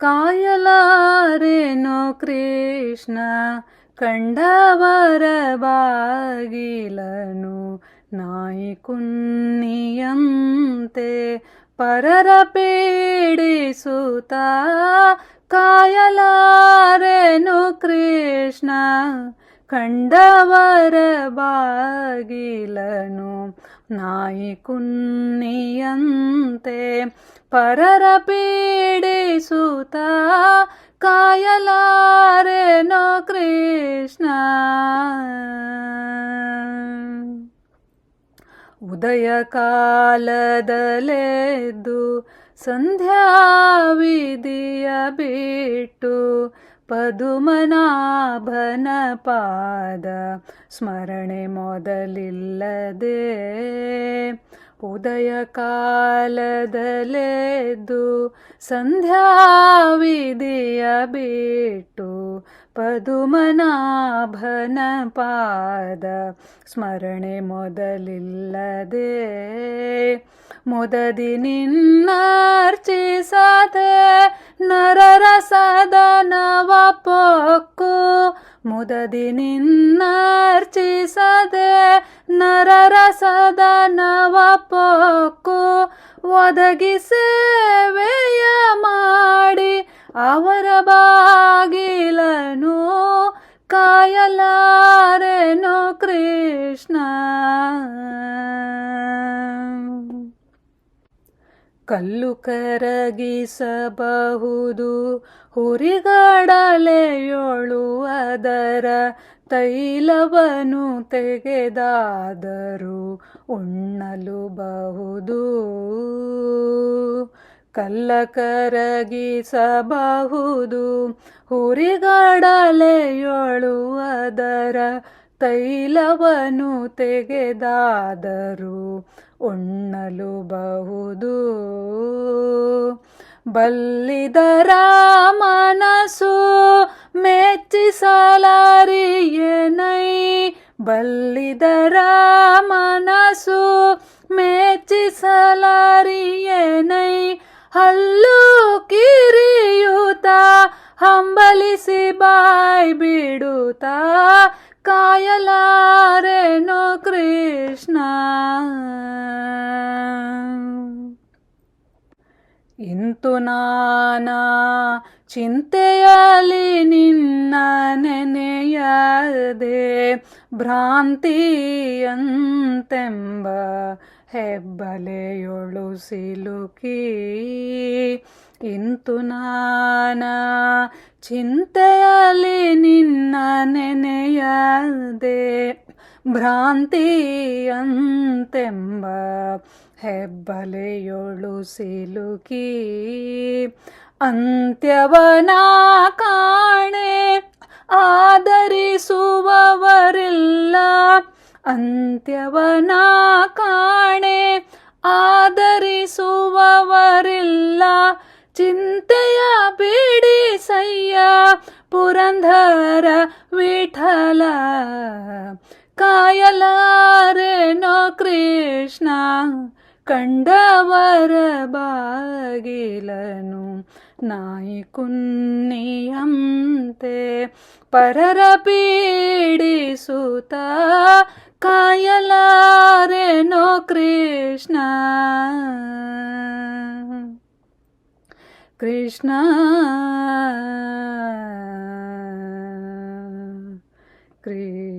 ಕಾಯಲಾರೆನೋ ಕೃಷ್ಣ ಕಂಡವರ ಬಾಗಿಲನು ನಾಯಿ ಕುನ್ನಿಯಂತೆ ಪರರ ಪೀಡಿಸುತ್ತ ಕಾಯಲಾರೆನು ಕೃಷ್ಣ ಕಂಡವರ ಬಾಗಿಲನು ನಾಯಿ ಕುನ್ನಿಯಂತೆ ಪರರ ಪೀಡಿಸುತ್ತ ಕಾಯಲಾರೆನೋ ಕೃಷ್ಣ. ಉದಯ ಕಾಲದಲೆದ್ದು ಸಂಧ್ಯಾ ವಿಧಿಯ ಬಿಟ್ಟು ಪದುಮನಾಭನ ಪಾದ ಸ್ಮರಣೆ ಮೊದಲಿಲ್ಲದೆ ಉದಯ ಕಾಲದಲೆದ್ದು ಸಂಧ್ಯಾ ವಿಧಿಯ ಬಿಟ್ಟು ಪದುಮನಾಭನ ಪಾದ ಸ್ಮರಣೆ ಮೊದಲಿಲ್ಲದೆ ಮುದದಿ ನಿನ್ನರ್ಚಿಸದೆ ನರರ ಸದನವ ಪೊಕ್ಕು ಮುದದಿ ನಿನ್ನರ್ಚಿಸದೆ ನರರ ಸದನವ ಪೊಕ್ಕು ಒದಗಿ ಸೇವೆಯ ಮಾಡಿ ಅವರ ಬಾಗಿಲನು ಕಾಯಲಾರೆನೋ ಕೃಷ್ಣ. ಕಲ್ಲು ಕರಗಿಸಬಹುದು ಹುರಿಗಡಲೆಯೊಳು ಅದರ ತೈಲವನ್ನು ತೆಗೆದಾದರೂ ಉಣ್ಣಲು ಬಹುದು. ಕಲ್ಲ ಕರಗಿಸಬಹುದು ಹುರಿಗಡಲೆಯೊಳು ಅದರ ತೈಲವನ್ನು ತೆಗೆದಾದರೂ ಉಣ್ಣಲು ಬಹುದು. ಬಲ್ಲಿದರ ಮನಸ್ಸು ಮೆಚ್ಚಿಸಲಾರಿಯೇನೈ ಬಲ್ಲಿದರ ಮನಸ್ಸು ಮೆಚ್ಚಿಸಲಾರಿಯೇನೈ ಹಲ್ಲು ಕಿರಿಯುತ್ತ ಹಂಬಲಿಸಿ ಬಾಯ್ ಬಿಡುತ್ತ ಕಾಯಲಾರೆನೋ ಕೃಷ್ಣ. ಇಂತು ನಾನಾ ಚಿಂತೆಯಲ್ಲಿ ನಿನ್ನ ನೆನೆಯದೆ ಭ್ರಾಂತಿಯಂತೆಂಬ ಹೆಬ್ಬಲೆಯೊಳು ಸಿಲುಕಿ ಇಂತು ನಾನಾ ಚಿಂತೆಯಲ್ಲಿ ನಿನ್ನ ನೆನೆಯದೆ ಭ್ರಾಂತಿಯಂತೆಂಬ ಹೆಬ್ಬಲೆಯೊಳು ಸಿಲುಕಿ ಅಂತ್ಯವನ ಕಾಣೆ ಆದರಿಸುವವರಿಲ್ಲ ಅಂತ್ಯವನ ಕಾಣೆ ಆದರಿಸುವವರಿಲ್ಲ ಚಿಂತೆಯ ಬಿಡಿಸಯ್ಯ ಪುರಂದರ ವಿಠಲ ಕಾಯಲಾರೆನೋ ಕೃಷ್ಣ ಕಂಡವರ ಬಾಗಿಲನು ನಾಯಿ ಕುನ್ನಿಯಂತೆ ಪರರ ಪೀಡಿಸುತ್ತ ಕಾಯಲಾರೆನೋ ಕೃಷ್ಣ. ಕೃಷ್ಣ ಕೃಷ್ಣ.